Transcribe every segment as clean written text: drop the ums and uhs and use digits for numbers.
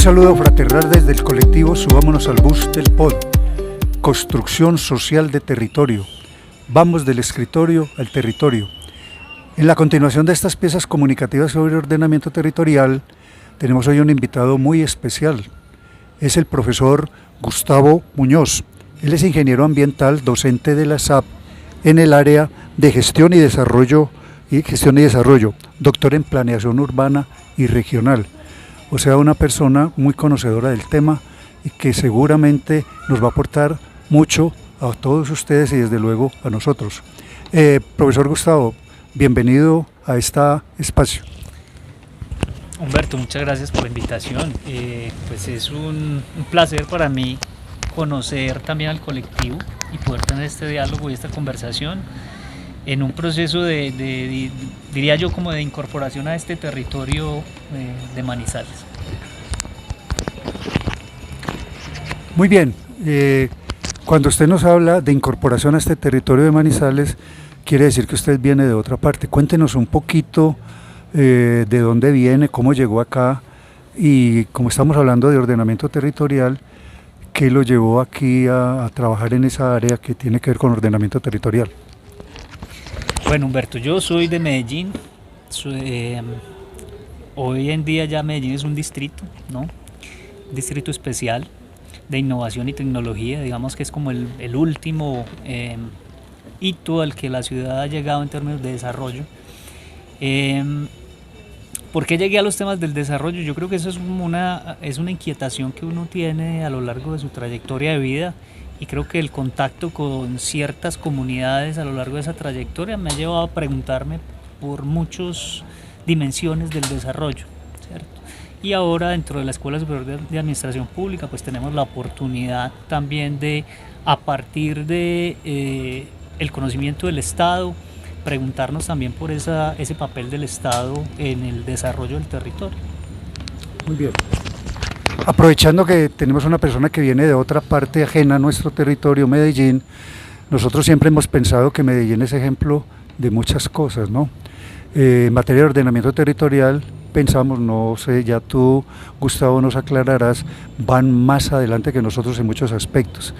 saludo fraternal desde el colectivo Subámonos al Bus del POD, Construcción Social de Territorio. Vamos del escritorio al territorio. En la continuación de estas piezas comunicativas sobre ordenamiento territorial, tenemos hoy un invitado muy especial. Es el profesor Gustavo Muñoz. Él es ingeniero ambiental, docente de la SAP en el área de gestión y desarrollo, doctor en planeación urbana y regional. O sea, una persona muy conocedora del tema y que seguramente nos va a aportar mucho a todos ustedes y desde luego a nosotros. Profesor Gustavo, bienvenido a este espacio. Humberto, muchas gracias por la invitación. Pues es un placer para mí conocer también al colectivo y poder tener este diálogo y esta conversación en un proceso diría yo, como de incorporación a este territorio de Manizales. Muy bien, cuando usted nos habla de incorporación a este territorio de Manizales, quiere decir que usted viene de otra parte. Cuéntenos un poquito de dónde viene, cómo llegó acá y como estamos hablando de ordenamiento territorial, ¿qué lo llevó aquí a trabajar en esa área que tiene que ver con ordenamiento territorial? Bueno, Humberto, yo soy de Medellín. Hoy en día ya Medellín es un distrito, ¿no? Un distrito especial de innovación y tecnología, digamos que es como el último hito al que la ciudad ha llegado en términos de desarrollo. ¿Por qué llegué a los temas del desarrollo? Yo creo que eso es una inquietación que uno tiene a lo largo de su trayectoria de vida, y creo que el contacto con ciertas comunidades a lo largo de esa trayectoria me ha llevado a preguntarme por muchas dimensiones del desarrollo, ¿cierto? Y ahora dentro de la Escuela Superior de Administración Pública pues tenemos la oportunidad también de, a partir de el conocimiento del Estado, preguntarnos también por ese papel del Estado en el desarrollo del territorio. Muy bien. Aprovechando que tenemos una persona que viene de otra parte ajena a nuestro territorio, Medellín, nosotros siempre hemos pensado que Medellín es ejemplo de muchas cosas, ¿no? En materia de ordenamiento territorial, pensamos, no sé, ya tú, Gustavo, nos aclararás, van más adelante que nosotros en muchos aspectos.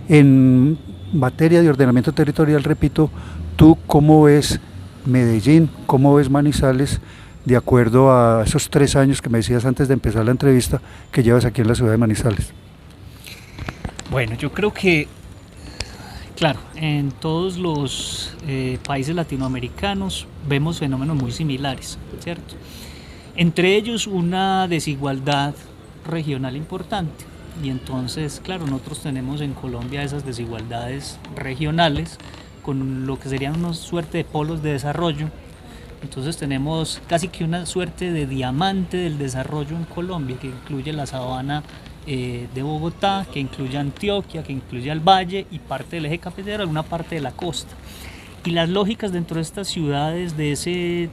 En materia de ordenamiento territorial, repito, ¿tú cómo ves Medellín, cómo ves Manizales, de acuerdo a esos 3 años que me decías antes de empezar la entrevista que llevas aquí en la ciudad de Manizales? Bueno, yo creo que, claro, en todos los países latinoamericanos vemos fenómenos muy similares, ¿cierto? Entre ellos una desigualdad regional importante, y entonces, claro, nosotros tenemos en Colombia esas desigualdades regionales con lo que serían una suerte de polos de desarrollo. Entonces tenemos casi que una suerte de diamante del desarrollo en Colombia, que incluye la sabana de Bogotá, que incluye Antioquia, que incluye el Valle y parte del eje cafetero, alguna parte de la costa. Y las lógicas dentro de estas ciudades de ese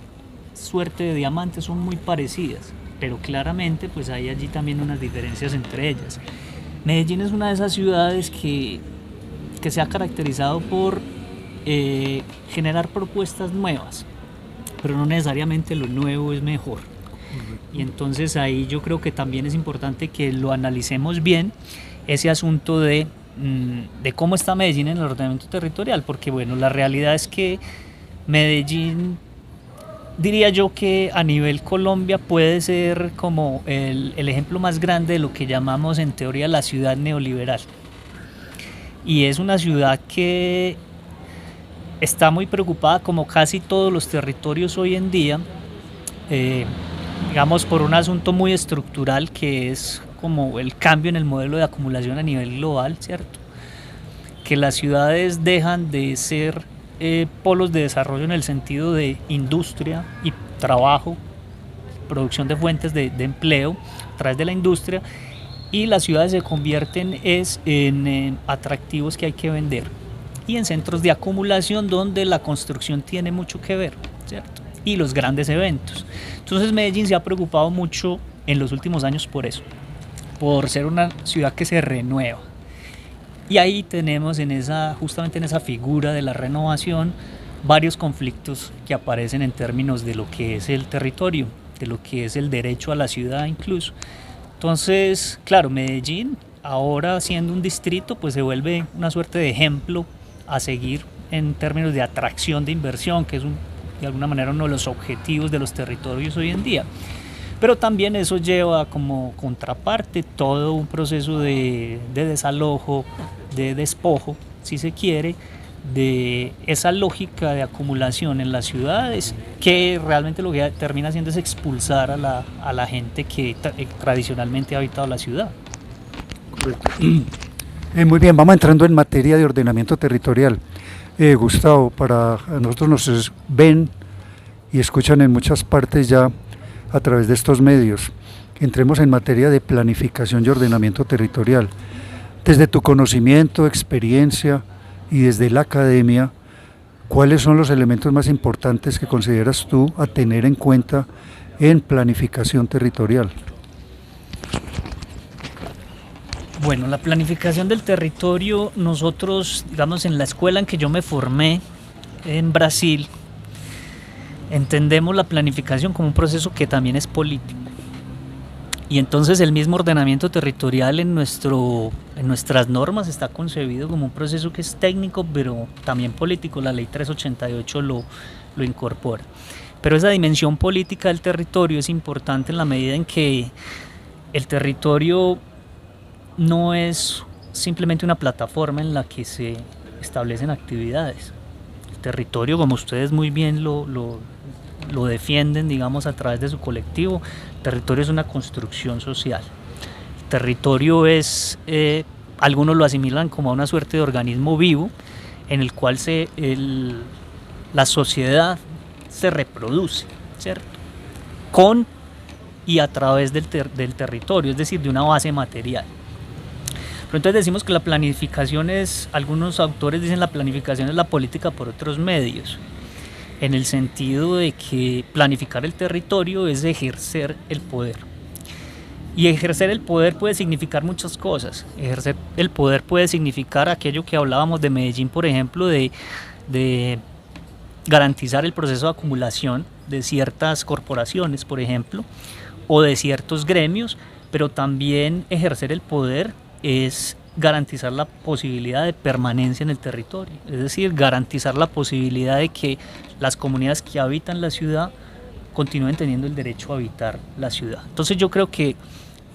suerte de diamante son muy parecidas, pero claramente pues hay allí también unas diferencias entre ellas. Medellín es una de esas ciudades que se ha caracterizado por generar propuestas nuevas, pero no necesariamente lo nuevo es mejor. Y entonces ahí yo creo que también es importante que lo analicemos bien, ese asunto de cómo está Medellín en el ordenamiento territorial, porque bueno, la realidad es que Medellín, diría yo que a nivel Colombia puede ser como el ejemplo más grande de lo que llamamos en teoría la ciudad neoliberal. Y es una ciudad que está muy preocupada, como casi todos los territorios hoy en día, digamos por un asunto muy estructural que es como el cambio en el modelo de acumulación a nivel global, ¿cierto? Que las ciudades dejan de ser polos de desarrollo en el sentido de industria y trabajo, producción de fuentes de empleo a través de la industria, y las ciudades se convierten en atractivos que hay que vender, y en centros de acumulación donde la construcción tiene mucho que ver, ¿cierto? Y los grandes eventos. Entonces Medellín se ha preocupado mucho en los últimos años por eso, por ser una ciudad que se renueva. Y ahí tenemos justamente en esa figura de la renovación varios conflictos que aparecen en términos de lo que es el territorio, de lo que es el derecho a la ciudad incluso. Entonces, claro, Medellín, ahora siendo un distrito, pues se vuelve una suerte de ejemplo a seguir en términos de atracción de inversión, que es de alguna manera uno de los objetivos de los territorios hoy en día. Pero también eso lleva como contraparte todo un proceso de desalojo, de despojo, si se quiere, de esa lógica de acumulación en las ciudades, que realmente lo que termina haciendo es expulsar a la gente que tradicionalmente ha habitado la ciudad. Correcto. Muy bien, vamos entrando en materia de ordenamiento territorial. Gustavo, para nosotros nos ven y escuchan en muchas partes ya a través de estos medios. Entremos en materia de planificación y ordenamiento territorial. Desde tu conocimiento, experiencia y desde la academia, ¿cuáles son los elementos más importantes que consideras tú a tener en cuenta en planificación territorial? Bueno, la planificación del territorio, nosotros, digamos, en la escuela en que yo me formé en Brasil, entendemos la planificación como un proceso que también es político. Y entonces el mismo ordenamiento territorial en nuestras normas está concebido como un proceso que es técnico, pero también político. La ley 388 lo incorpora. Pero esa dimensión política del territorio es importante en la medida en que el territorio no es simplemente una plataforma en la que se establecen actividades. El territorio, como ustedes muy bien lo defienden, digamos, a través de su colectivo, el territorio es una construcción social. El territorio es, algunos lo asimilan como a una suerte de organismo vivo en el cual la sociedad se reproduce, ¿cierto? Con y a través del territorio, es decir, de una base material. Pero entonces decimos que la planificación algunos autores dicen la planificación es la política por otros medios, en el sentido de que planificar el territorio es ejercer el poder. Y ejercer el poder puede significar muchas cosas. Ejercer el poder puede significar aquello que hablábamos de Medellín, por ejemplo, de garantizar el proceso de acumulación de ciertas corporaciones, por ejemplo, o de ciertos gremios, pero también ejercer el poder es garantizar la posibilidad de permanencia en el territorio, es decir, garantizar la posibilidad de que las comunidades que habitan la ciudad continúen teniendo el derecho a habitar la ciudad. Entonces yo creo que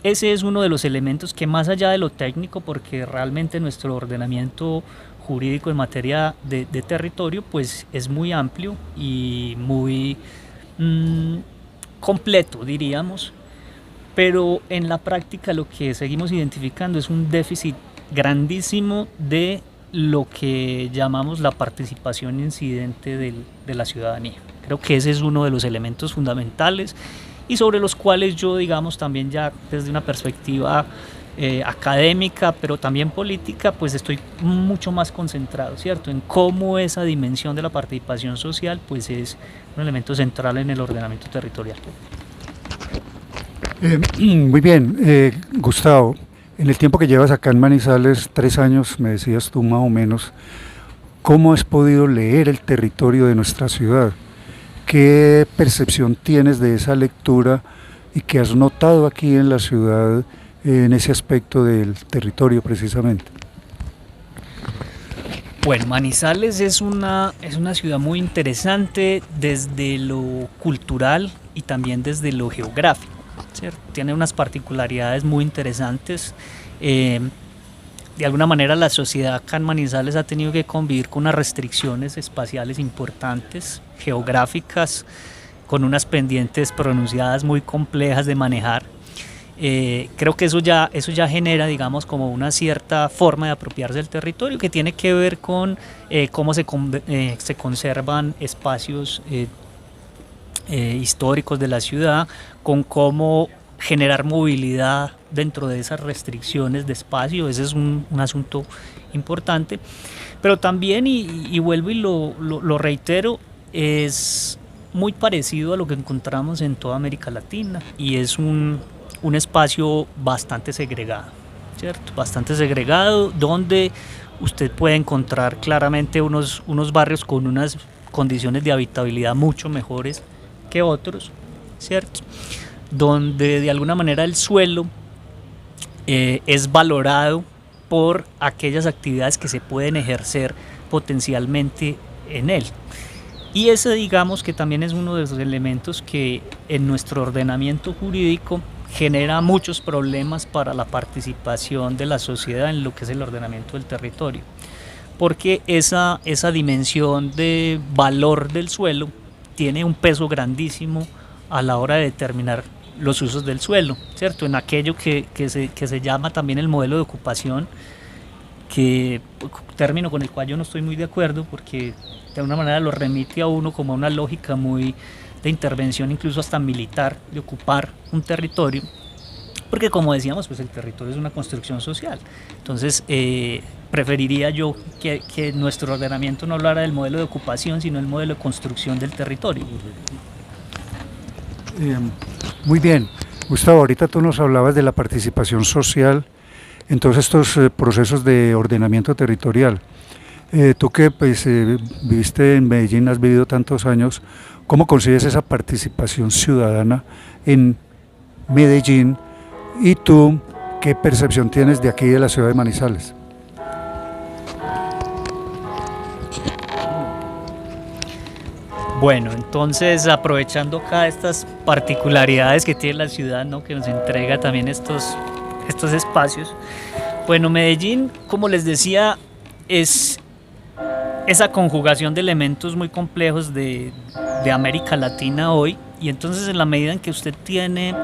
ese es uno de los elementos que, más allá de lo técnico, porque realmente nuestro ordenamiento jurídico en materia de territorio pues es muy amplio y muy completo, diríamos, pero en la práctica lo que seguimos identificando es un déficit grandísimo de lo que llamamos la participación incidente de la ciudadanía. Creo que ese es uno de los elementos fundamentales y sobre los cuales yo, digamos, también ya desde una perspectiva académica, pero también política, pues estoy mucho más concentrado, ¿cierto?, en cómo esa dimensión de la participación social pues es un elemento central en el ordenamiento territorial. Muy bien, Gustavo, en el tiempo que llevas acá en Manizales, 3 años, me decías tú más o menos, ¿cómo has podido leer el territorio de nuestra ciudad? ¿Qué percepción tienes de esa lectura y qué has notado aquí en la ciudad en ese aspecto del territorio precisamente? Bueno, Manizales es una ciudad muy interesante desde lo cultural y también desde lo geográfico, ¿cierto? Tiene unas particularidades muy interesantes. De alguna manera la sociedad acá en Manizales ha tenido que convivir con unas restricciones espaciales importantes, geográficas, con unas pendientes pronunciadas muy complejas de manejar. Creo que eso ya genera, digamos, como una cierta forma de apropiarse del territorio que tiene que ver con cómo se conservan espacios históricos de la ciudad, con cómo generar movilidad dentro de esas restricciones de espacio. Ese es un asunto importante, pero también, y vuelvo y lo reitero, es muy parecido a lo que encontramos en toda América Latina, y es un espacio bastante segregado, ¿cierto? Bastante segregado, donde usted puede encontrar claramente unos barrios con unas condiciones de habitabilidad mucho mejores que otros, ¿cierto? Donde de alguna manera el suelo es valorado por aquellas actividades que se pueden ejercer potencialmente en él. Y ese, digamos, que también es uno de los elementos que en nuestro ordenamiento jurídico genera muchos problemas para la participación de la sociedad en lo que es el ordenamiento del territorio, porque esa dimensión de valor del suelo tiene un peso grandísimo a la hora de determinar los usos del suelo, ¿cierto? En aquello que se llama también el modelo de ocupación, que término con el cual yo no estoy muy de acuerdo, porque de alguna manera lo remite a uno como a una lógica muy de intervención, incluso hasta militar, de ocupar un territorio, porque como decíamos, pues el territorio es una construcción social. Entonces preferiría yo que nuestro ordenamiento no hablara del modelo de ocupación, sino el modelo de construcción del territorio. Muy bien, Gustavo, ahorita tú nos hablabas de la participación social en todos estos procesos de ordenamiento territorial. Tú que pues, viviste en Medellín, has vivido tantos años, ¿cómo concibes esa participación ciudadana en Medellín? Y tú, ¿qué percepción tienes de aquí de la ciudad de Manizales? Bueno, entonces aprovechando acá estas particularidades que tiene la ciudad, ¿no?, que nos entrega también estos espacios. Bueno, Medellín, como les decía, es esa conjugación de elementos muy complejos de América Latina hoy, y entonces en la medida en que usted tiene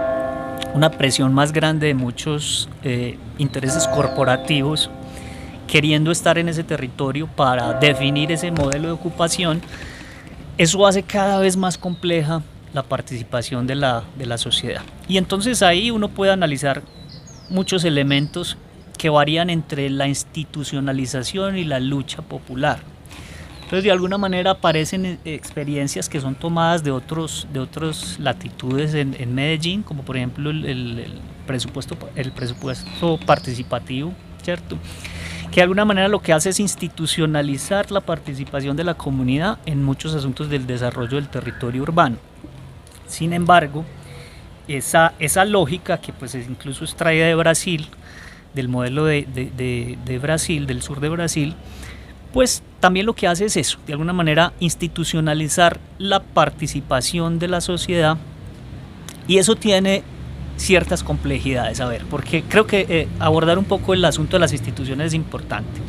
una presión más grande de muchos intereses corporativos queriendo estar en ese territorio para definir ese modelo de ocupación, eso hace cada vez más compleja la participación de la sociedad. Y entonces ahí uno puede analizar muchos elementos que varían entre la institucionalización y la lucha popular. Entonces, de alguna manera aparecen experiencias que son tomadas de otras latitudes en Medellín, como por ejemplo el presupuesto participativo, ¿cierto?, que de alguna manera lo que hace es institucionalizar la participación de la comunidad en muchos asuntos del desarrollo del territorio urbano. Sin embargo, esa lógica, que pues incluso es traída de Brasil, del modelo de Brasil, del sur de Brasil, pues también lo que hace es eso, de alguna manera institucionalizar la participación de la sociedad, y eso tiene ciertas complejidades, a ver, porque creo que abordar un poco el asunto de las instituciones es importante.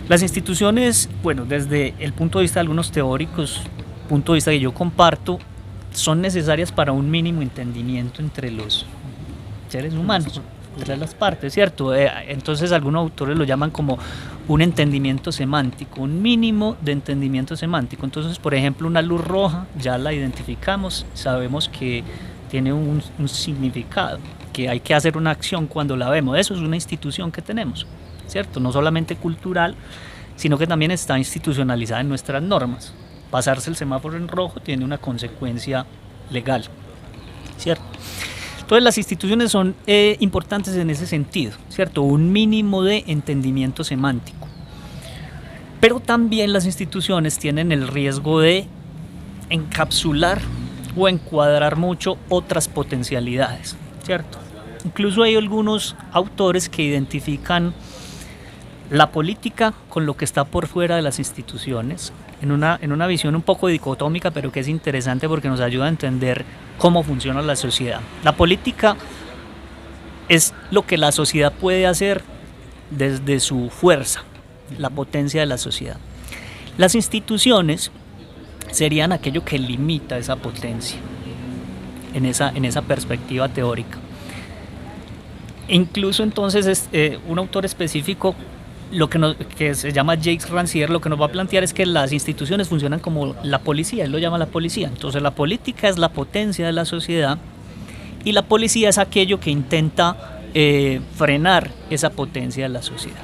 Las instituciones, bueno, desde el punto de vista de algunos teóricos, punto de vista que yo comparto, son necesarias para un mínimo entendimiento entre los seres humanos, entre las partes, ¿cierto? Entonces algunos autores lo llaman como un entendimiento semántico, un mínimo de entendimiento semántico. Entonces, por ejemplo, una luz roja ya la identificamos, sabemos que tiene un significado, que hay que hacer una acción cuando la vemos. Eso es una institución que tenemos, ¿cierto? No solamente cultural, sino que también está institucionalizada en nuestras normas. Pasarse el semáforo en rojo tiene una consecuencia legal, ¿cierto? Entonces las instituciones son importantes en ese sentido, ¿cierto? Un mínimo de entendimiento semántico. Pero también las instituciones tienen el riesgo de encapsular o encuadrar mucho otras potencialidades, ¿cierto? Incluso hay algunos autores que identifican la política con lo que está por fuera de las instituciones, en una visión un poco dicotómica, pero que es interesante porque nos ayuda a entender cómo funciona la sociedad. La política es lo que la sociedad puede hacer desde su fuerza, la potencia de la sociedad. Las instituciones serían aquello que limita esa potencia en esa perspectiva teórica. E incluso entonces un autor específico, que se llama Jacques Rancière, lo que nos va a plantear es que las instituciones funcionan como la policía, él lo llama la policía. Entonces la política es la potencia de la sociedad y la policía es aquello que intenta frenar esa potencia de la sociedad.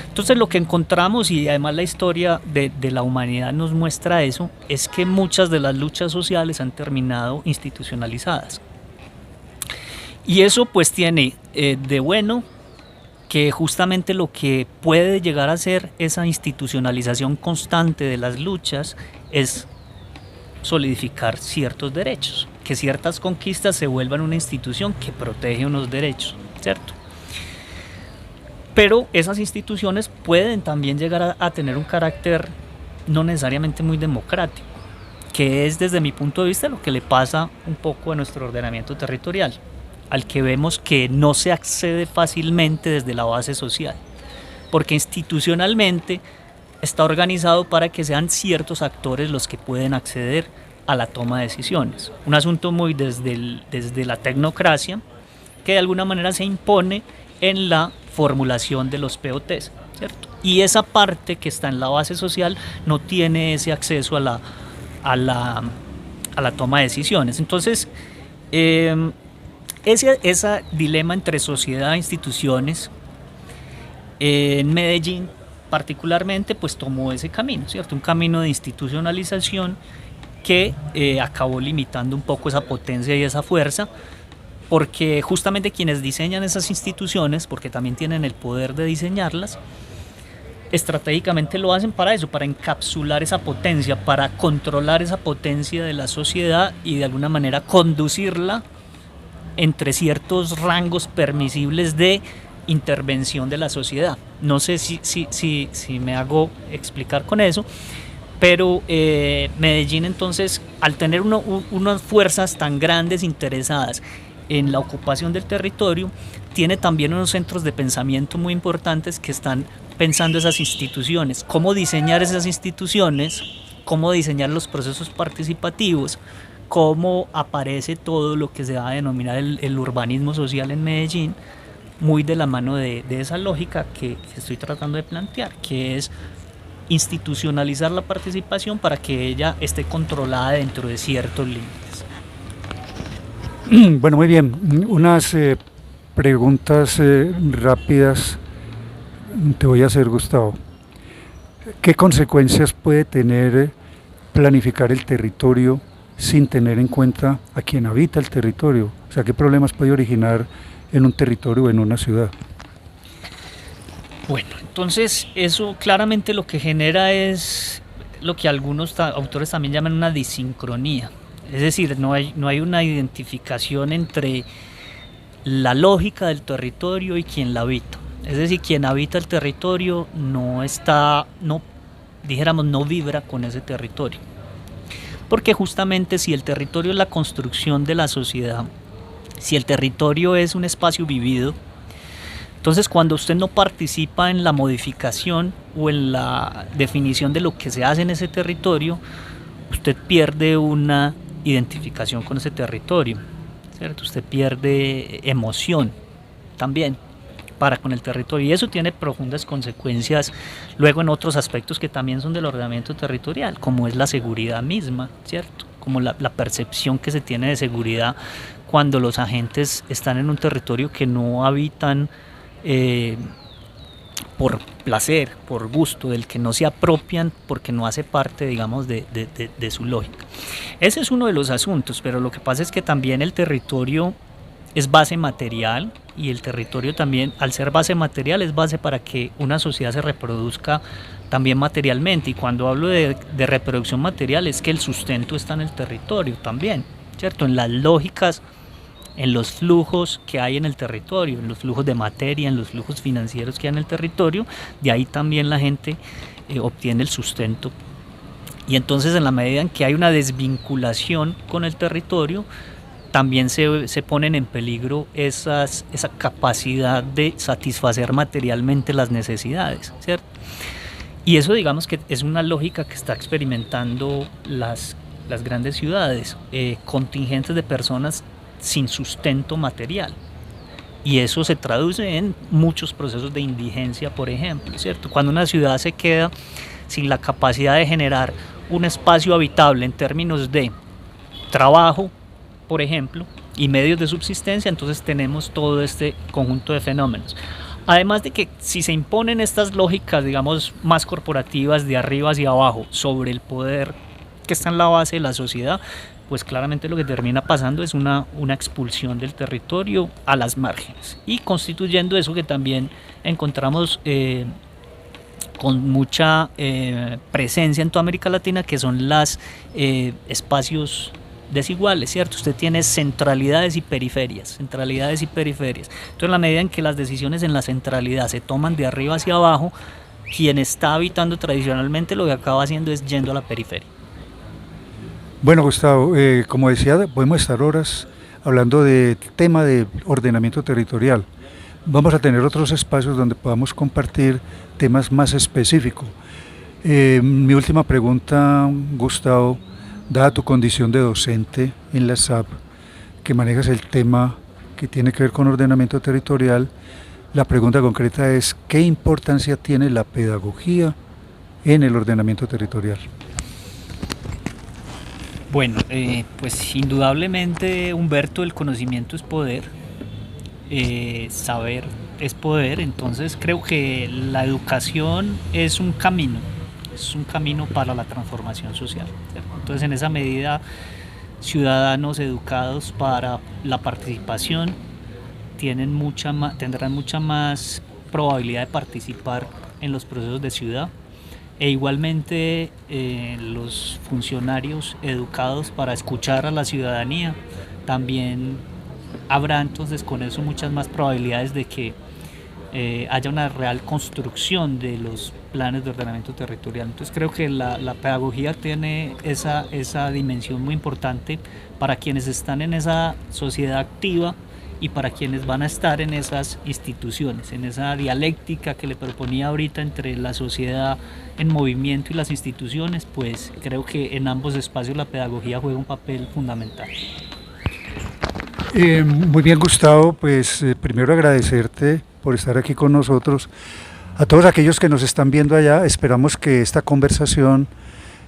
Entonces lo que encontramos, y además la historia de la humanidad nos muestra eso, es que muchas de las luchas sociales han terminado institucionalizadas. Y eso pues tiene de bueno que justamente lo que puede llegar a ser esa institucionalización constante de las luchas es solidificar ciertos derechos, que ciertas conquistas se vuelvan una institución que protege unos derechos, ¿cierto? Pero esas instituciones pueden también llegar a tener un carácter no necesariamente muy democrático, que es desde mi punto de vista lo que le pasa un poco a nuestro ordenamiento territorial, al que vemos que no se accede fácilmente desde la base social, porque institucionalmente está organizado para que sean ciertos actores los que pueden acceder a la toma de decisiones. Un asunto muy desde la tecnocracia, que de alguna manera se impone en la formulación de los POTs, ¿cierto? Y esa parte que está en la base social no tiene ese acceso a la toma de decisiones. Entonces, ese dilema entre sociedad e instituciones en Medellín particularmente pues tomó ese camino, ¿cierto? Un camino de institucionalización que acabó limitando un poco esa potencia y esa fuerza, porque justamente quienes diseñan esas instituciones, porque también tienen el poder de diseñarlas, estratégicamente lo hacen para eso, para encapsular esa potencia, para controlar esa potencia de la sociedad y de alguna manera conducirla entre ciertos rangos permisibles de intervención de la sociedad. No sé si me hago explicar con eso, pero Medellín entonces, al tener unas fuerzas tan grandes interesadas en la ocupación del territorio, tiene también unos centros de pensamiento muy importantes que están pensando esas instituciones, cómo diseñar esas instituciones, cómo diseñar los procesos participativos, cómo aparece todo lo que se va a denominar el urbanismo social en Medellín, muy de la mano de esa lógica que estoy tratando de plantear, que es institucionalizar la participación para que ella esté controlada dentro de ciertos límites. Bueno, muy bien. Unas preguntas rápidas te voy a hacer, Gustavo. ¿Qué consecuencias puede tener planificar el territorio sin tener en cuenta a quien habita el territorio? O sea, ¿qué problemas puede originar en un territorio o en una ciudad? Bueno, entonces eso claramente lo que genera es lo que algunos autores también llaman una disincronía. Es decir, no hay una identificación entre la lógica del territorio y quien la habita. Es decir, quien habita el territorio no vibra con ese territorio. Porque justamente si el territorio es la construcción de la sociedad, si el territorio es un espacio vivido, entonces cuando usted no participa en la modificación o en la definición de lo que se hace en ese territorio, usted pierde una identificación con ese territorio, ¿cierto? Usted pierde emoción también para con el territorio, y eso tiene profundas consecuencias luego en otros aspectos que también son del ordenamiento territorial, como es la seguridad misma, ¿cierto? Como la percepción que se tiene de seguridad cuando los agentes están en un territorio que no habitan por placer, por gusto, del que no se apropian porque no hace parte, digamos, de su lógica. Ese es uno de los asuntos, pero lo que pasa es que también el territorio es base material, y el territorio también, al ser base material, es base para que una sociedad se reproduzca también materialmente, y cuando hablo de reproducción material es que el sustento está en el territorio también, ¿cierto? En las lógicas, en los flujos que hay en el territorio, en los flujos de materia, en los flujos financieros que hay en el territorio, de ahí también la gente obtiene el sustento. Y entonces, en la medida en que hay una desvinculación con el territorio, también se ponen en peligro esa capacidad de satisfacer materialmente las necesidades, ¿cierto? Y eso, digamos, que es una lógica que está experimentando las grandes ciudades, contingentes de personas sin sustento material, y eso se traduce en muchos procesos de indigencia, por ejemplo, ¿cierto? Cuando una ciudad se queda sin la capacidad de generar un espacio habitable en términos de trabajo, por ejemplo, y medios de subsistencia, entonces tenemos todo este conjunto de fenómenos. Además de que si se imponen estas lógicas, digamos, más corporativas de arriba hacia abajo sobre el poder que está en la base de la sociedad, pues claramente lo que termina pasando es una expulsión del territorio a las márgenes, y constituyendo eso que también encontramos con mucha presencia en toda América Latina, que son los espacios desiguales, ¿cierto? Usted tiene centralidades y periferias, centralidades y periferias. Entonces, en la medida en que las decisiones en la centralidad se toman de arriba hacia abajo, quien está habitando tradicionalmente lo que acaba haciendo es yendo a la periferia. Bueno, Gustavo, como decía, podemos estar horas hablando del tema de ordenamiento territorial. Vamos a tener otros espacios donde podamos compartir temas más específicos. Mi última pregunta, Gustavo, dada tu condición de docente en la SAP, que manejas el tema que tiene que ver con ordenamiento territorial, la pregunta concreta es, ¿qué importancia tiene la pedagogía en el ordenamiento territorial? Bueno, pues indudablemente, Humberto, el conocimiento es poder, saber es poder, entonces creo que la educación es un camino para la transformación social, ¿cierto? Entonces, en esa medida, ciudadanos educados para la participación tendrán mucha más probabilidad de participar en los procesos de ciudad. E igualmente los funcionarios educados para escuchar a la ciudadanía también habrá entonces con eso muchas más probabilidades de que haya una real construcción de los planes de ordenamiento territorial. Entonces creo que la pedagogía tiene esa dimensión muy importante para quienes están en esa sociedad activa y para quienes van a estar en esas instituciones, en esa dialéctica que le proponía ahorita entre la sociedad en movimiento y las instituciones, pues creo que en ambos espacios la pedagogía juega un papel fundamental. Muy bien, Gustavo, pues primero agradecerte por estar aquí con nosotros. A todos aquellos que nos están viendo allá, esperamos que esta conversación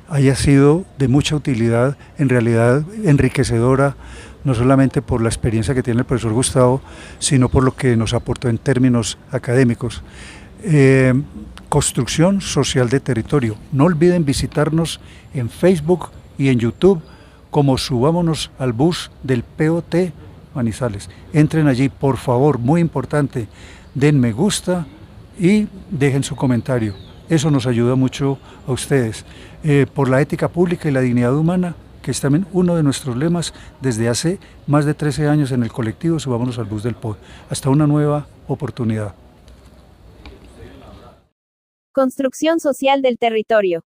haya sido de mucha utilidad, en realidad enriquecedora, no solamente por la experiencia que tiene el profesor Gustavo, sino por lo que nos aportó en términos académicos. Construcción social de territorio. No olviden visitarnos en Facebook y en YouTube como Subámonos al Bus del POT Manizales. Entren allí, por favor, muy importante, den me gusta y dejen su comentario. Eso nos ayuda mucho a ustedes. Por la ética pública y la dignidad humana, que es también uno de nuestros lemas desde hace más de 13 años en el colectivo Subámonos al Bus del POD. Hasta una nueva oportunidad. Construcción social del territorio.